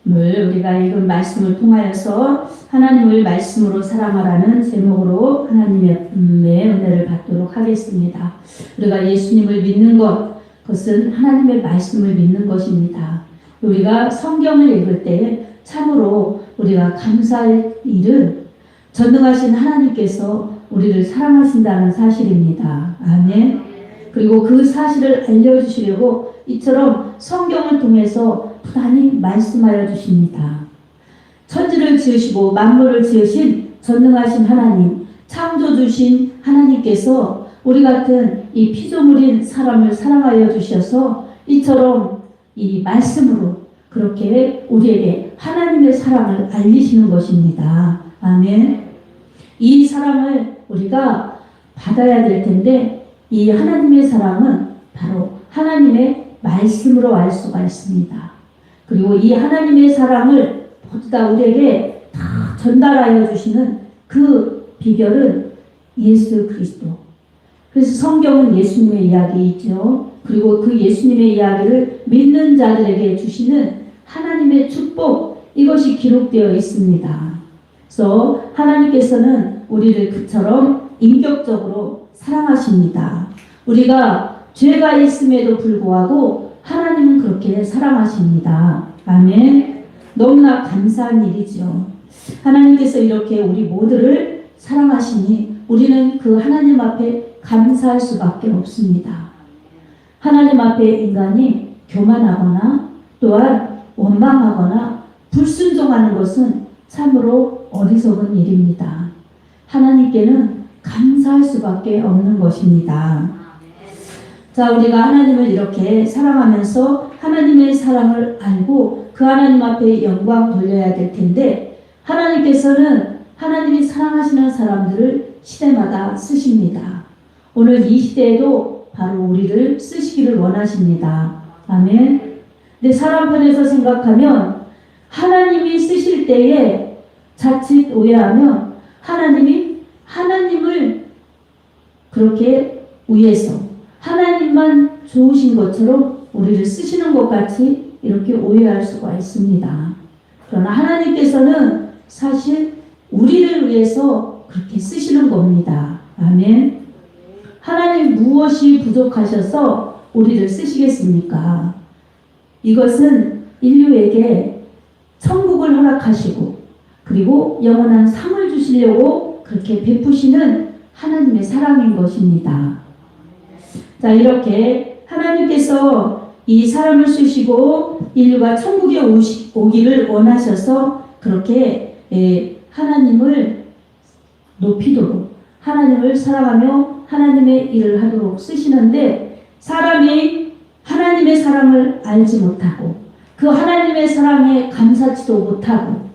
우리가 읽은 말씀을 통하여서 하나님을 말씀으로 사랑하라는 제목으로 하나님의 은혜를 받도록 하겠습니다. 우리가 예수님을 믿는 것, 그것은 하나님의 말씀을 믿는 것입니다. 우리가 성경을 읽을 때 참으로 우리가 감사할 일은 전능하신 하나님께서 우리를 사랑하신다는 사실입니다. 아멘. 그리고 그 사실을 알려주시려고 이처럼 성경을 통해서 부단히 말씀하여 주십니다. 천지를 지으시고 만물을 지으신 전능하신 하나님, 창조주신 하나님께서 우리 같은 이 피조물인 사람을 사랑하여 주셔서 이처럼 이 말씀으로 그렇게 우리에게 하나님의 사랑을 알리시는 것입니다. 아멘. 이 사랑을 우리가 받아야 될 텐데 이 하나님의 사랑은 바로 하나님의 말씀으로 알 수가 있습니다. 그리고 이 하나님의 사랑을 모두 다 우리에게 다 전달하여 주시는 그 비결은 예수 그리스도. 그래서 성경은 예수님의 이야기이죠. 그리고 그 예수님의 이야기를 믿는 자들에게 주시는 하나님의 축복, 이것이 기록되어 있습니다. 그래서 하나님께서는 우리를 그처럼 인격적으로 사랑하십니다. 우리가 죄가 있음에도 불구하고 하나님은 그렇게 사랑하십니다. 아멘. 너무나 감사한 일이죠. 하나님께서 이렇게 우리 모두를 사랑하시니 우리는 그 하나님 앞에 감사할 수밖에 없습니다. 하나님 앞에 인간이 교만하거나 또한 원망하거나 불순종하는 것은 참으로 어리석은 일입니다. 하나님께는 감사할 수밖에 없는 것입니다. 자, 우리가 하나님을 이렇게 사랑하면서 하나님의 사랑을 알고 그 하나님 앞에 영광 돌려야 될 텐데 하나님께서는 하나님이 사랑하시는 사람들을 시대마다 쓰십니다. 오늘 이 시대에도 바로 우리를 쓰시기를 원하십니다. 아멘. 근데 사람 편에서 생각하면 하나님이 쓰실 때에 자칫 오해하면 하나님을 그렇게 위해서 하나님만 좋으신 것처럼 우리를 쓰시는 것 같이 이렇게 오해할 수가 있습니다. 그러나 하나님께서는 사실 우리를 위해서 그렇게 쓰시는 겁니다. 아멘. 하나님 무엇이 부족하셔서 우리를 쓰시겠습니까? 이것은 인류에게 천국을 허락하시고 그리고 영원한 상을 주시려고 그렇게 베푸시는 하나님의 사랑인 것입니다. 자, 이렇게 하나님께서 이 사람을 쓰시고 인류가 천국에 오기를 원하셔서 그렇게 하나님을 높이도록 하나님을 사랑하며 하나님의 일을 하도록 쓰시는데 사람이 하나님의 사랑을 알지 못하고 그 하나님의 사랑에 감사치도 못하고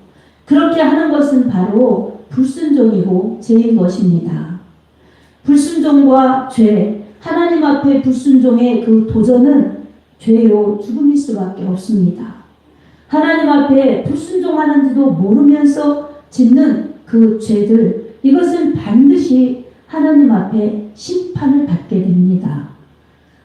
그렇게 하는 것은 바로 불순종이고 죄인 것입니다. 불순종과 죄, 하나님 앞에 불순종의 그 도전은 죄요 죽음일 수밖에 없습니다. 하나님 앞에 불순종하는지도 모르면서 짓는 그 죄들, 이것은 반드시 하나님 앞에 심판을 받게 됩니다.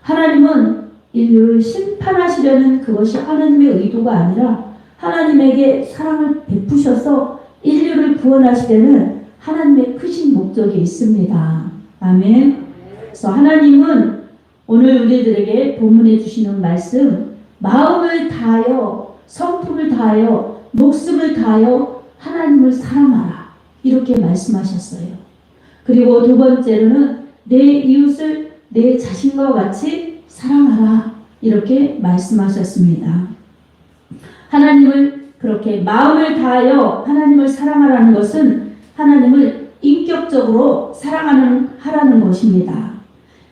하나님은 인류를 심판하시려는 그것이 하나님의 의도가 아니라 하나님에게 사랑을 베푸셔서 인류를 구원하시려는 하나님의 크신 목적이 있습니다. 아멘. 그래서 하나님은 오늘 우리들에게 본문해 주시는 말씀, 마음을 다하여 성품을 다하여 목숨을 다하여 하나님을 사랑하라, 이렇게 말씀하셨어요. 그리고 두 번째로는 내 이웃을 내 자신과 같이 사랑하라, 이렇게 말씀하셨습니다. 하나님을 그렇게 마음을 다하여 하나님을 사랑하라는 것은 하나님을 인격적으로 하라는 것입니다.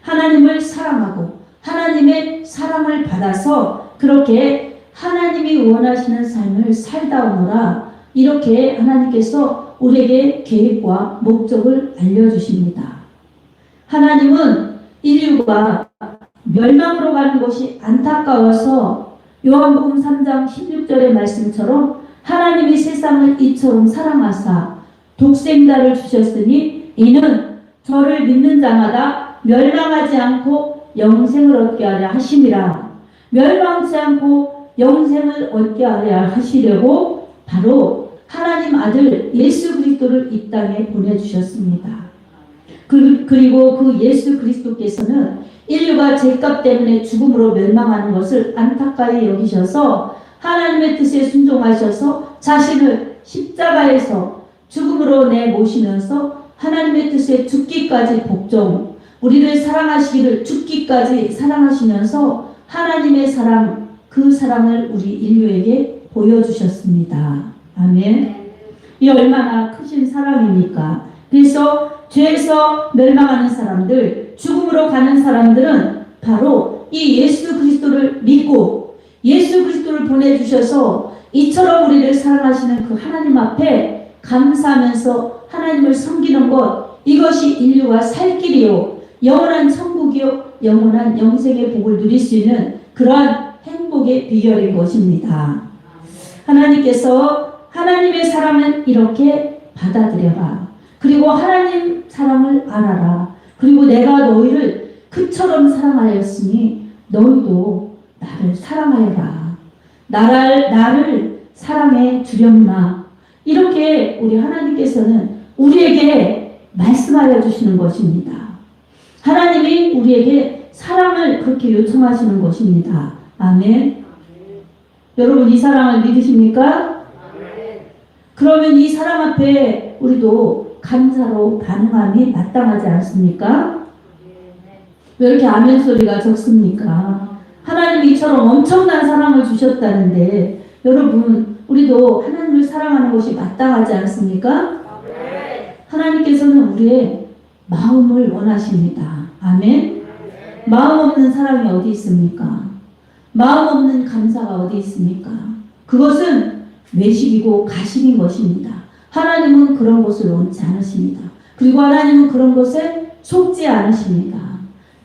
하나님을 사랑하고 하나님의 사랑을 받아서 그렇게 하나님이 원하시는 삶을 살다 오너라, 이렇게 하나님께서 우리에게 계획과 목적을 알려주십니다. 하나님은 인류가 멸망으로 가는 것이 안타까워서 요한복음 3장 16절의 말씀처럼 하나님이 세상을 이처럼 사랑하사 독생자를 주셨으니 이는 저를 믿는 자마다 멸망하지 않고 영생을 얻게 하려 하심이라. 멸망치 않고 영생을 얻게 하시려고 바로 하나님 아들 예수 그리스도를 이 땅에 보내주셨습니다. 그리고 그 예수 그리스도께서는 인류가 죄값 때문에 죽음으로 멸망하는 것을 안타까이 여기셔서 하나님의 뜻에 순종하셔서 자신을 십자가에서 죽음으로 내모시면서 하나님의 뜻에 죽기까지 복종, 우리를 사랑하시기를 죽기까지 사랑하시면서 하나님의 사랑, 그 사랑을 우리 인류에게 보여주셨습니다. 아멘. 이 얼마나 크신 사랑입니까? 그래서 죄에서 멸망하는 사람들, 죽음으로 가는 사람들은 바로 이 예수 그리스도를 믿고 예수 그리스도를 보내주셔서 이처럼 우리를 사랑하시는 그 하나님 앞에 감사하면서 하나님을 섬기는 것, 이것이 인류가 살 길이요, 영원한 천국이요, 영원한 영생의 복을 누릴 수 있는 그러한 행복의 비결인 것입니다. 하나님께서 하나님의 사랑은 이렇게 받아들여라. 그리고 하나님 사랑을 알아라. 그리고 내가 너희를 그처럼 사랑하였으니 너희도 나를 사랑하여라. 나를 사랑해 주렵나. 이렇게 우리 하나님께서는 우리에게 말씀하여 주시는 것입니다. 하나님이 우리에게 사랑을 그렇게 요청하시는 것입니다. 아멘. 여러분 이 사랑을 믿으십니까? 그러면 이 사랑 앞에 우리도 감사로 반응함이 마땅하지 않습니까? 왜 이렇게 아멘 소리가 적습니까? 하나님이 이처럼 엄청난 사랑을 주셨다는데 여러분 우리도 하나님을 사랑하는 것이 마땅하지 않습니까? 하나님께서는 우리의 마음을 원하십니다. 아멘. 마음 없는 사랑이 어디 있습니까? 마음 없는 감사가 어디 있습니까? 그것은 외식이고 가식인 것입니다. 하나님은 그런 것을 원치 않으십니다. 그리고 하나님은 그런 것에 속지 않으십니다.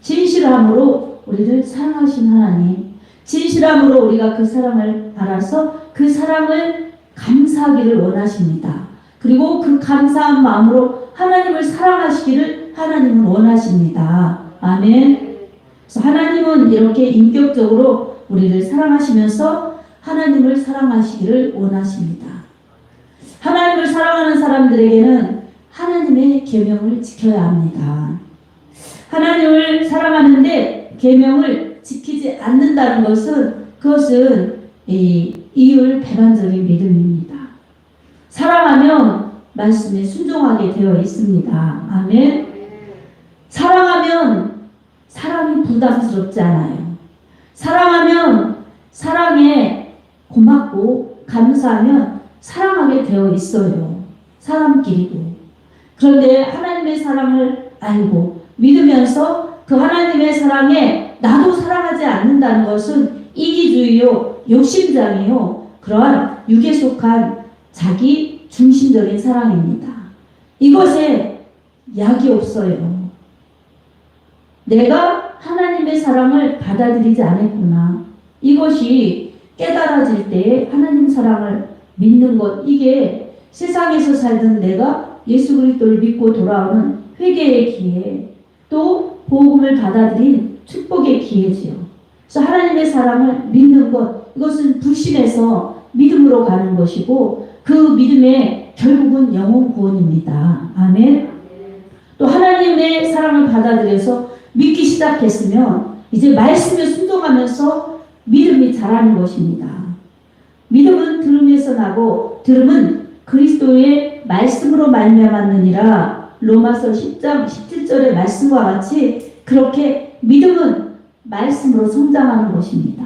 진실함으로 우리를 사랑하신 하나님, 진실함으로 우리가 그 사랑을 알아서 그 사랑을 감사하기를 원하십니다. 그리고 그 감사한 마음으로 하나님을 사랑하시기를 하나님은 원하십니다. 아멘. 그래서 하나님은 이렇게 인격적으로 우리를 사랑하시면서 하나님을 사랑하시기를 원하십니다. 하나님을 사랑하는 사람들에게는 하나님의 계명을 지켜야 합니다. 하나님을 사랑하는데 계명을 지키지 않는다는 것은 그것은 이율배반적인 믿음입니다. 사랑하면 말씀에 순종하게 되어 있습니다. 아멘. 사랑하면 사랑이 부담스럽지 않아요. 사랑하면 사랑에 고맙고 감사하면 사랑하게 되어 있어요. 사람끼리도. 그런데 하나님의 사랑을 알고 믿으면서 그 하나님의 사랑에 나도 사랑하지 않는다는 것은 이기주의요, 욕심장이요, 그러한 육에 속한 자기 중심적인 사랑입니다. 이것에 약이 없어요. 내가 하나님의 사랑을 받아들이지 않았구나. 이것이 깨달아질 때에 하나님 사랑을 믿는 것, 이게 세상에서 살던 내가 예수 그리스도를 믿고 돌아오는 회개의 기회, 또 복음을 받아들인 축복의 기회지요. 그래서 하나님의 사랑을 믿는 것, 이것은 불신에서 믿음으로 가는 것이고 그 믿음의 결국은 영혼 구원입니다. 아멘. 또 하나님의 사랑을 받아들여서 믿기 시작했으면 이제 말씀에 순종하면서 믿음이 자라는 것입니다. 믿음은 들음에서 나고 들음은 그리스도의 말씀으로 말미암았느니라. 로마서 10장 17절의 말씀과 같이 그렇게 믿음은 말씀으로 성장하는 것입니다.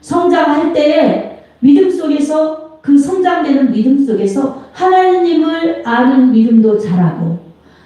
성장할 때에 믿음 속에서 그 성장되는 믿음 속에서 하나님을 아는 믿음도 자라고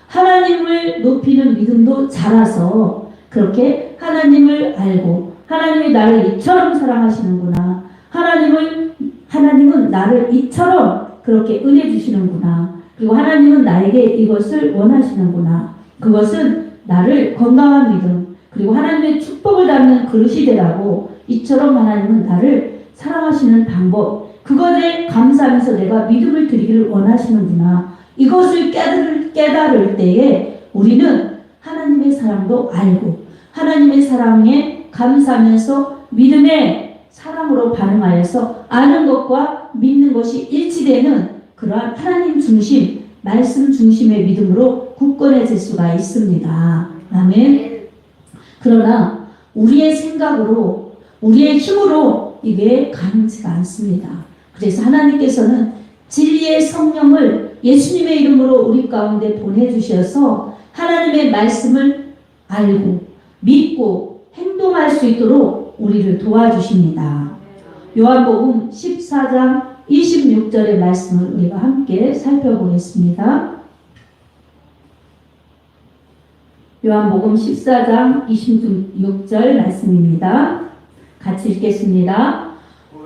하나님을 높이는 믿음도 자라서 그렇게 하나님을 알고 하나님이 나를 이처럼 사랑하시는구나. 하나님은 나를 이처럼 그렇게 은혜 주시는구나. 그리고 하나님은 나에게 이것을 원하시는구나. 그것은 나를 건강한 믿음, 그리고 하나님의 축복을 담는 그릇이 되라고 이처럼 하나님은 나를 사랑하시는 방법, 그것에 감사하면서 내가 믿음을 드리기를 원하시는구나. 이것을 깨달을 때에 우리는 하나님의 사랑도 알고 하나님의 사랑에 감사하면서 믿음의 사랑으로 반응하여서 아는 것과 믿는 것이 일치되는 그러한 하나님 중심, 말씀 중심의 믿음으로 굳건해질 수가 있습니다. 아멘. 그러나 우리의 생각으로, 우리의 힘으로 이게 가능치가 않습니다. 그래서 하나님께서는 진리의 성령을 예수님의 이름으로 우리 가운데 보내주셔서 하나님의 말씀을 알고 믿고 행동할 수 있도록 우리를 도와주십니다. 요한복음 14장 26절의 말씀을 우리가 함께 살펴보겠습니다. 요한복음 14장 26절 말씀입니다. 같이 읽겠습니다.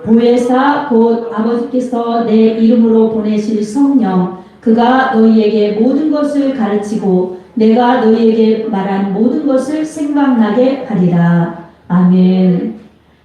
보혜사 곧 아버지께서 내 이름으로 보내실 성령, 그가 너희에게 모든 것을 가르치고 내가 너희에게 말한 모든 것을 생각나게 하리라. 아멘.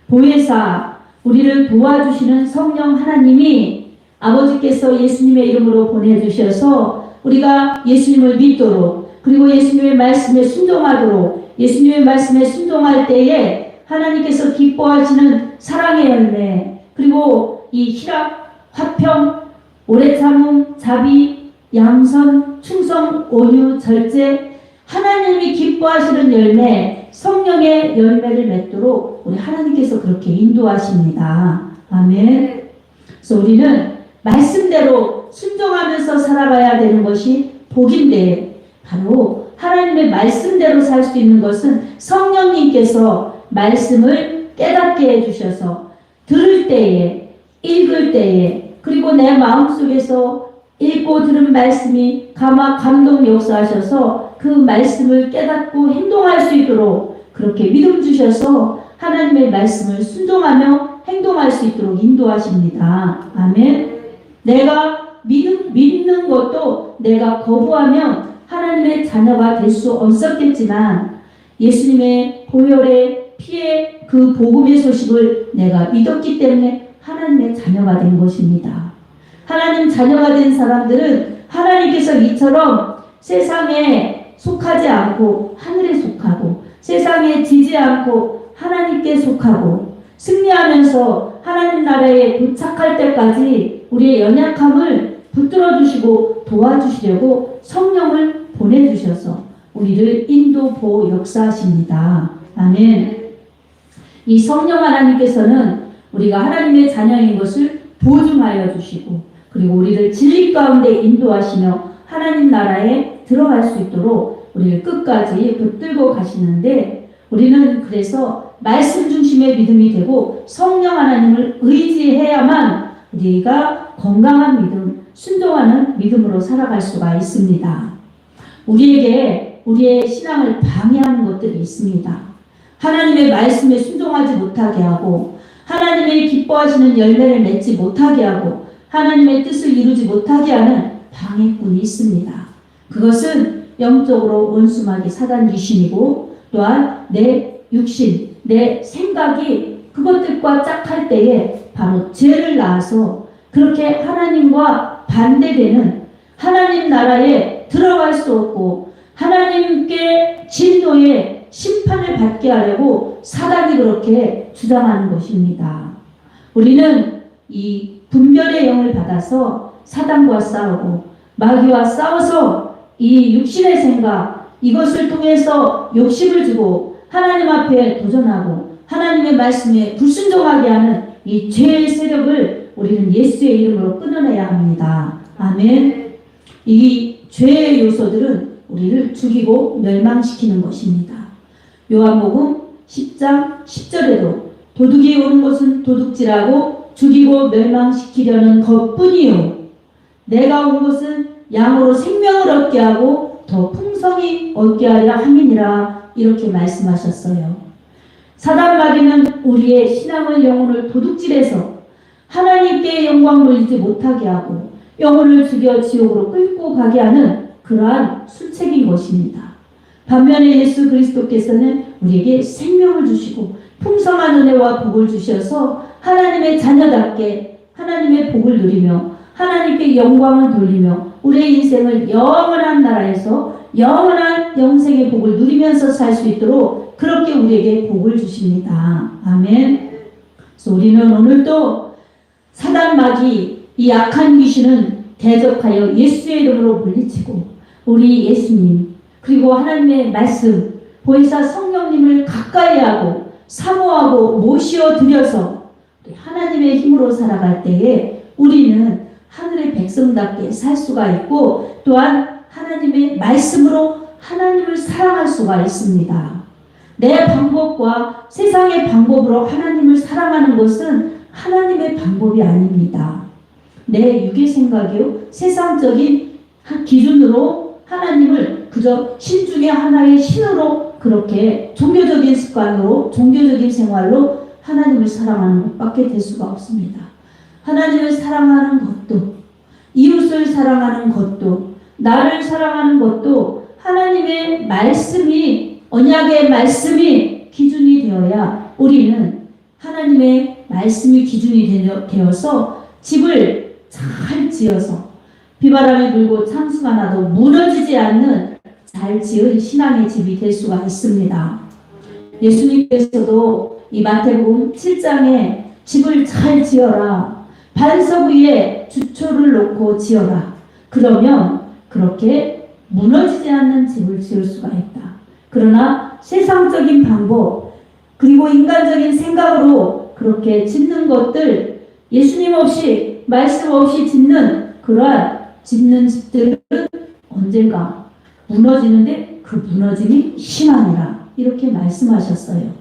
보혜사, 우리를 도와주시는 성령 하나님이 아버지께서 예수님의 이름으로 보내주셔서 우리가 예수님을 믿도록, 그리고 예수님의 말씀에 순종하도록, 예수님의 말씀에 순종할 때에 하나님께서 기뻐하시는 사랑의 열매, 그리고 이 희락, 화평, 오래 참음, 자비, 양선, 충성, 온유, 절제, 하나님이 기뻐하시는 열매, 성령의 열매를 맺도록 우리 하나님께서 그렇게 인도하십니다. 아멘. 그래서 우리는 말씀대로 순종하면서 살아가야 되는 것이 복인데, 바로 하나님의 말씀대로 살 수 있는 것은 성령님께서 말씀을 깨닫게 해주셔서 들을 때에, 읽을 때에, 그리고 내 마음속에서 읽고 들은 말씀이 감동 역사하셔서 그 말씀을 깨닫고 행동할 수 있도록 그렇게 믿음 주셔서 하나님의 말씀을 순종하며 행동할 수 있도록 인도하십니다. 아멘. 내가 믿는 것도 내가 거부하면 하나님의 자녀가 될 수 없었겠지만 예수님의 보혈의 피의 그 복음의 소식을 내가 믿었기 때문에 하나님의 자녀가 된 것입니다. 하나님 자녀가 된 사람들은 하나님께서 이처럼 세상에 속하지 않고 하늘에 속하고, 세상에 지지 않고 하나님께 속하고, 승리하면서 하나님 나라에 도착할 때까지 우리의 연약함을 붙들어 주시고 도와주시려고 성령을 보내주셔서 우리를 인도 보호 역사하십니다. 아멘. 이 성령 하나님께서는 우리가 하나님의 자녀인 것을 보증하여 주시고, 그리고 우리를 진리 가운데 인도하시며 하나님 나라에 들어갈 수 있도록 우리를 끝까지 붙들고 가시는데, 우리는 그래서 말씀 중심의 믿음이 되고 성령 하나님을 의지해야만 우리가 건강한 믿음, 순종하는 믿음으로 살아갈 수가 있습니다. 우리에게 우리의 신앙을 방해하는 것들이 있습니다. 하나님의 말씀에 순종하지 못하게 하고, 하나님의 기뻐하시는 열매를 맺지 못하게 하고, 하나님의 뜻을 이루지 못하게 하는 방해꾼이 있습니다. 그것은 영적으로 원수마귀 사단 귀신이고, 또한 내 육신, 내 생각이 그것들과 짝할 때에 바로 죄를 낳아서 그렇게 하나님과 반대되는, 하나님 나라에 들어갈 수 없고 하나님께 진노의 심판을 받게 하려고 사단이 그렇게 주장하는 것입니다. 우리는 이 분별의 영을 받아서 사단과 싸우고 마귀와 싸워서 이 육신의 생각, 이것을 통해서 욕심을 주고 하나님 앞에 도전하고 하나님의 말씀에 불순종하게 하는 이 죄의 세력을 우리는 예수의 이름으로 끊어내야 합니다. 아멘. 이 죄의 요소들은 우리를 죽이고 멸망시키는 것입니다. 요한복음 10장 10절에도 도둑이 오는 것은 도둑질하고 죽이고 멸망시키려는 것뿐이요, 내가 온 것은 양으로 생명을 얻게 하고 더 풍성히 얻게 하려 함이니라, 이렇게 말씀하셨어요. 사단 마귀는 우리의 신앙을, 영혼을 도둑질해서 하나님께 영광 돌리지 못하게 하고 영혼을 죽여 지옥으로 끌고 가게 하는 그러한 술책인 것입니다. 반면에 예수 그리스도께서는 우리에게 생명을 주시고 풍성한 은혜와 복을 주셔서 하나님의 자녀답게 하나님의 복을 누리며 하나님께 영광을 돌리며 우리의 인생을 영원한 나라에서 영원한 영생의 복을 누리면서 살 수 있도록 그렇게 우리에게 복을 주십니다. 아멘. 그래서 우리는 오늘도 사단 마귀 이 악한 귀신은 대적하여 예수의 이름으로 물리치고 우리 예수님 그리고 하나님의 말씀 보혜사 성령님을 가까이 하고 사모하고 모시어 드려서 하나님의 힘으로 살아갈 때에 우리는 하늘의 백성답게 살 수가 있고 또한 하나님의 말씀으로 하나님을 사랑할 수가 있습니다. 내 방법과 세상의 방법으로 하나님을 사랑하는 것은 하나님의 방법이 아닙니다. 내 육의 생각이요 세상적인 기준으로 하나님을 그저 신 중에 하나의 신으로 그렇게 종교적인 습관으로 종교적인 생활로 하나님을 사랑하는 것밖에 될 수가 없습니다. 하나님을 사랑하는 것도 이웃을 사랑하는 것도 나를 사랑하는 것도 하나님의 말씀이 언약의 말씀이 기준이 되어야 우리는 하나님의 말씀이 기준이 되어서 집을 잘 지어서 비바람이 불고 창수가 나도 무너지지 않는 잘 지은 신앙의 집이 될 수가 있습니다. 예수님께서도 이 마태복음 7장에 집을 잘 지어라. 반석 위에 주초를 놓고 지어라. 그러면 그렇게 무너지지 않는 집을 지을 수가 있다. 그러나 세상적인 방법 그리고 인간적인 생각으로 그렇게 짓는 것들 예수님 없이 말씀 없이 짓는 그러한 짓는 집들은 언젠가 무너지는데 그 무너짐이 심하니라 이렇게 말씀하셨어요.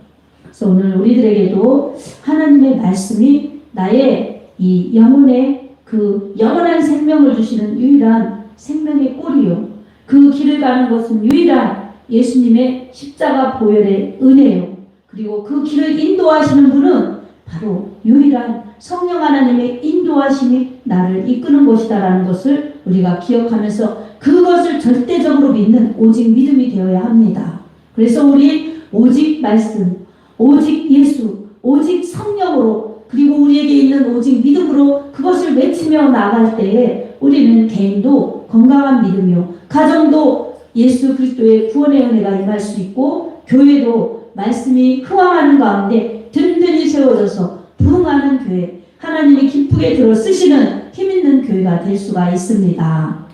그래서 오늘 우리들에게도 하나님의 말씀이 나의 이 영혼의 그 영원한 생명을 주시는 유일한 생명의 꼴이요. 그 길을 가는 것은 유일한 예수님의 십자가 보혈의 은혜요. 그리고 그 길을 인도하시는 분은 바로 유일한 성령 하나님의 인도하심이 나를 이끄는 것이다라는 것을 우리가 기억하면서 그것을 절대적으로 믿는 오직 믿음이 되어야 합니다. 그래서 우리 오직 말씀, 오직 예수, 오직 성령으로 그리고 우리에게 있는 오직 믿음으로 그것을 외치며 나갈 때에 우리는 개인도 건강한 믿음이요 가정도 예수 그리스도의 구원의 은혜가 임할 수 있고 교회도 말씀이 흥황하는 가운데 든든히 세워져서 부흥하는 교회 하나님이 기쁘게 들어 쓰시는 힘있는 교회가 될 수가 있습니다.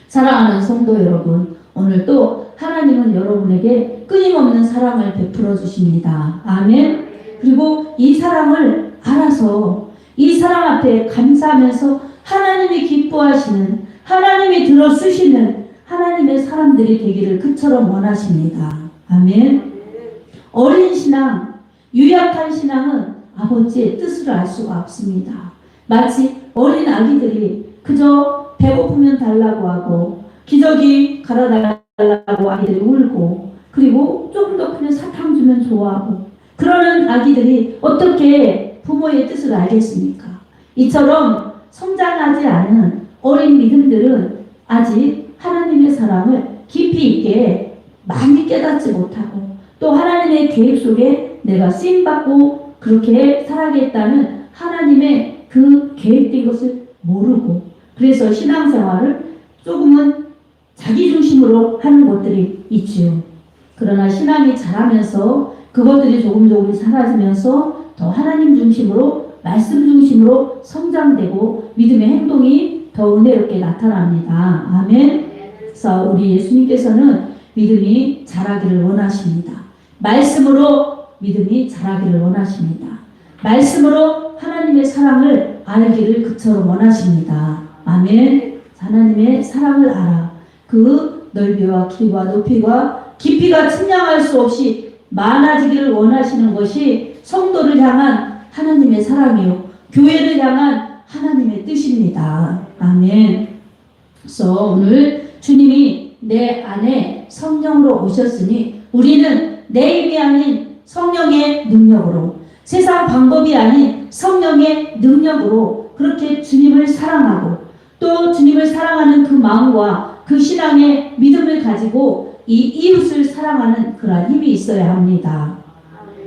사랑하는 성도 여러분 오늘도 하나님은 여러분에게 끊임없는 사랑을 베풀어 주십니다. 아멘. 그리고 이 사랑을 알아서 이 사랑 앞에 감사하면서 하나님이 기뻐하시는 하나님이 들어 쓰시는 하나님의 사람들이 되기를 그처럼 원하십니다. 아멘. 어린 신앙, 유약한 신앙은 아버지의 뜻을 알 수가 없습니다. 마치 어린 아기들이 그저 배고프면 달라고 하고 기저귀 갈아달라고 아기들이 울고 그리고 조금 더 크면 사탕 주면 좋아하고 그러는 아기들이 어떻게 부모의 뜻을 알겠습니까? 이처럼 성장하지 않은 어린 믿음들은 아직 하나님의 사랑을 깊이 있게 많이 깨닫지 못하고 또 하나님의 계획 속에 내가 쓰임받고 그렇게 살아가겠다는 하나님의 그 계획된 것을 모르고 그래서 신앙생활을 조금은 자기 중심으로 하는 것들이 있지요. 그러나 신앙이 자라면서 그것들이 조금 사라지면서 더 하나님 중심으로 말씀 중심으로 성장되고 믿음의 행동이 더 은혜롭게 나타납니다. 아멘. 그래서 우리 예수님께서는 믿음이 자라기를 원하십니다. 말씀으로 믿음이 자라기를 원하십니다. 말씀으로 하나님의 사랑을 알기를 그처럼 원하십니다. 아멘. 하나님의 사랑을 알아. 그 넓이와 길이와 높이와 깊이가 측량할 수 없이 많아지기를 원하시는 것이 성도를 향한 하나님의 사랑이요 교회를 향한 하나님의 뜻입니다. 아멘. 그래서 오늘 주님이 내 안에 성령으로 오셨으니 우리는 내 힘이 아닌 성령의 능력으로 세상 방법이 아닌 성령의 능력으로 그렇게 주님을 사랑하고 또 주님을 사랑하는 그 마음과 그 신앙의 믿음을 가지고 이 이웃을 사랑하는 그런 힘이 있어야 합니다.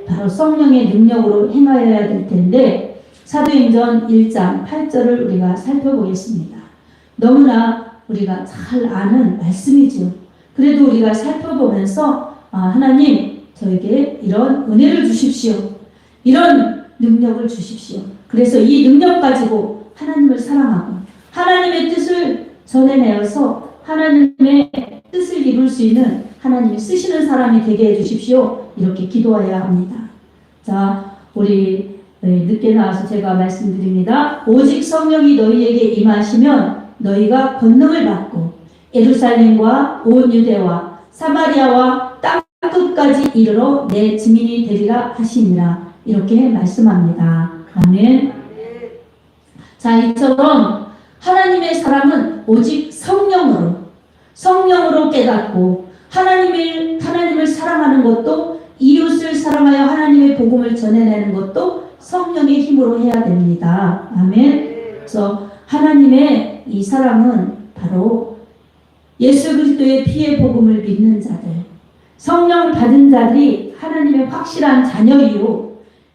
바로 성령의 능력으로 행하여야 될 텐데 사도행전 1장 8절을 우리가 살펴보겠습니다. 너무나 우리가 잘 아는 말씀이죠. 그래도 우리가 살펴보면서 하나님 저에게 이런 은혜를 주십시오. 이런 능력을 주십시오. 그래서 이 능력 가지고 하나님을 사랑하고 하나님의 뜻을 전해내어서 하나님의 뜻을 이룰 수 있는 하나님이 쓰시는 사람이 되게 해주십시오. 이렇게 기도해야 합니다. 자, 우리 늦게 나와서 제가 말씀드립니다. 오직 성령이 너희에게 임하시면 너희가 권능을 받고 예루살렘과 온 유대와 사마리아와 땅 끝까지 이르러 내 증인이 되리라 하시니라. 이렇게 말씀합니다. 아멘. 자, 이처럼 하나님의 사랑은 오직 성령으로 깨닫고 하나님을 사랑하는 것도 이웃을 사랑하여 하나님의 복음을 전해내는 것도 성령의 힘으로 해야 됩니다. 아멘. 그래서 하나님의 이 사랑은 바로 예수 그리스도의 피의 복음을 믿는 자들, 성령 받은 자들이 하나님의 확실한 자녀이요,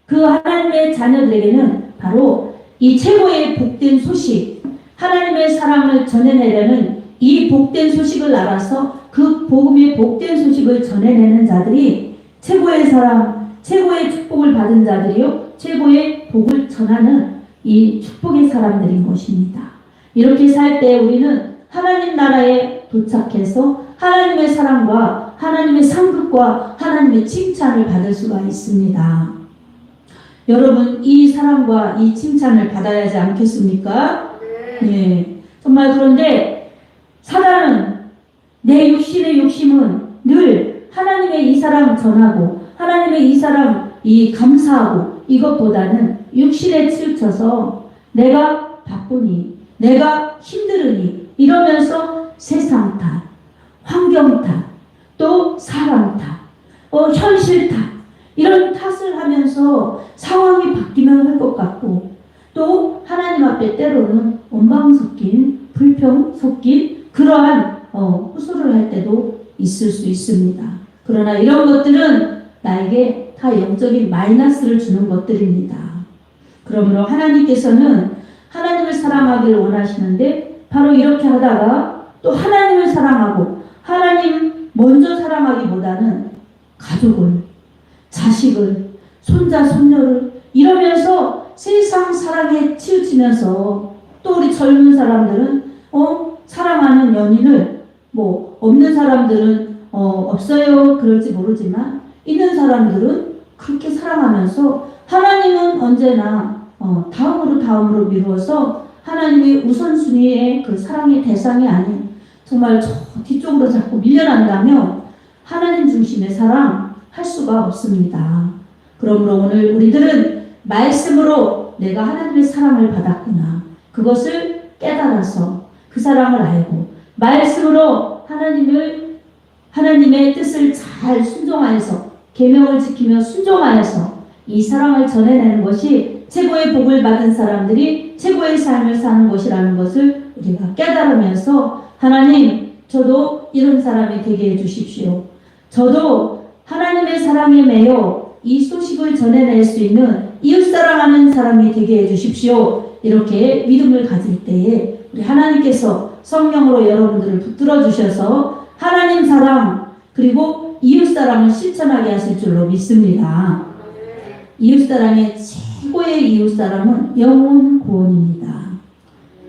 그 하나님의 자녀들에게는 바로 이 최고의 복된 소식, 하나님의 사랑을 전해내려는 이 복된 소식을 알아서 그 복음의 복된 소식을 전해내는 자들이 최고의 사랑, 최고의 축복을 받은 자들이요, 최고의 복을 전하는 이 축복의 사람들인 것입니다. 이렇게 살 때 우리는 하나님 나라에 도착해서 하나님의 사랑과 하나님의 상급과 하나님의 칭찬을 받을 수가 있습니다. 여러분, 이 사랑과 이 칭찬을 받아야 하지 않겠습니까? 네. 정말 그런데 사랑은, 내 육신의 욕심은 늘 하나님의 이 사랑 전하고 하나님의 이 사랑 이 감사하고 이것보다는 육신에 치우쳐서 내가 바쁘니, 내가 힘들으니 이러면서 세상 탓, 환경 탓, 또 사람 탓, 현실 탓, 이런 탓을 하면서 상황이 바뀌면 할 것 같고, 또 하나님 앞에 때로는 원망 섞인, 불평 섞인 그러한 호소를 할 때도 있을 수 있습니다. 그러나 이런 것들은 나에게 다 영적인 마이너스를 주는 것들입니다. 그러므로 하나님께서는 하나님을 사랑하기를 원하시는데, 바로 이렇게 하다가 또 하나님을 사랑하고 하나님 먼저 사랑하기보다는 가족을, 자식을, 손자, 손녀를 이러면서 세상 사랑에 치우치면서, 또 우리 젊은 사람들은 사랑하는 연인을, 없는 사람들은 없어요 그럴지 모르지만 있는 사람들은 그렇게 사랑하면서 하나님은 언제나 다음으로 미루어서 하나님의 우선순위의 그 사랑의 대상이 아닌 정말 저 뒤쪽으로 자꾸 밀려난다면 하나님 중심의 사랑 할 수가 없습니다. 그러므로 오늘 우리들은 말씀으로 내가 하나님의 사랑을 받았구나, 그것을 깨달아서 그 사랑을 알고 말씀으로 하나님의 뜻을 잘 순종하여서 계명을 지키며 순종하여서 이 사랑을 전해내는 것이 최고의 복을 받은 사람들이 최고의 삶을 사는 것이라는 것을 우리가 깨달으면서, 하나님, 저도 이런 사람이 되게 해주십시오. 저도 하나님의 사랑에 매여 이 소식을 전해낼 수 있는 이웃사랑하는 사람이 되게 해주십시오. 이렇게 믿음을 가질 때에 우리 하나님께서 성령으로 여러분들을 붙들어 주셔서 하나님 사랑 그리고 이웃사랑을 실천하게 하실 줄로 믿습니다. 이웃사랑의 최고의 이웃사랑은 영혼 구원입니다.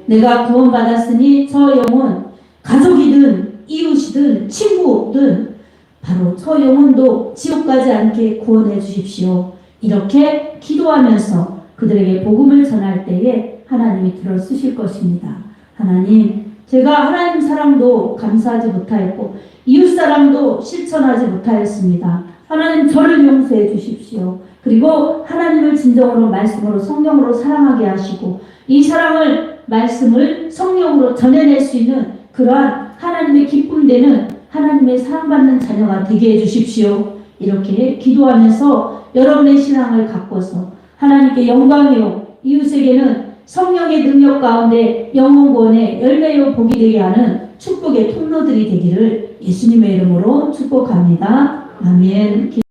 내가 구원받았으니 저 영혼, 가족이든 이웃이든 친구든 바로 저 영혼도 지옥 가지 않게 구원해 주십시오. 이렇게 기도하면서 그들에게 복음을 전할 때에 하나님이 들어 쓰실 것입니다. 하나님, 제가 하나님 사랑도 감사하지 못하였고 이웃 사랑도 실천하지 못하였습니다. 하나님, 저를 용서해 주십시오. 그리고 하나님을 진정으로 말씀으로 성령으로 사랑하게 하시고 이 사랑을, 말씀을 성령으로 전해낼 수 있는 그러한 하나님의 기쁨 되는 하나님의 사랑받는 자녀가 되게 해주십시오. 이렇게 기도하면서 여러분의 신앙을 가꿔서 하나님께 영광이요, 이웃에게는 성령의 능력 가운데 영혼 구원의 열매요 복이 되게 하는 축복의 통로들이 되기를 예수님의 이름으로 축복합니다. 아멘.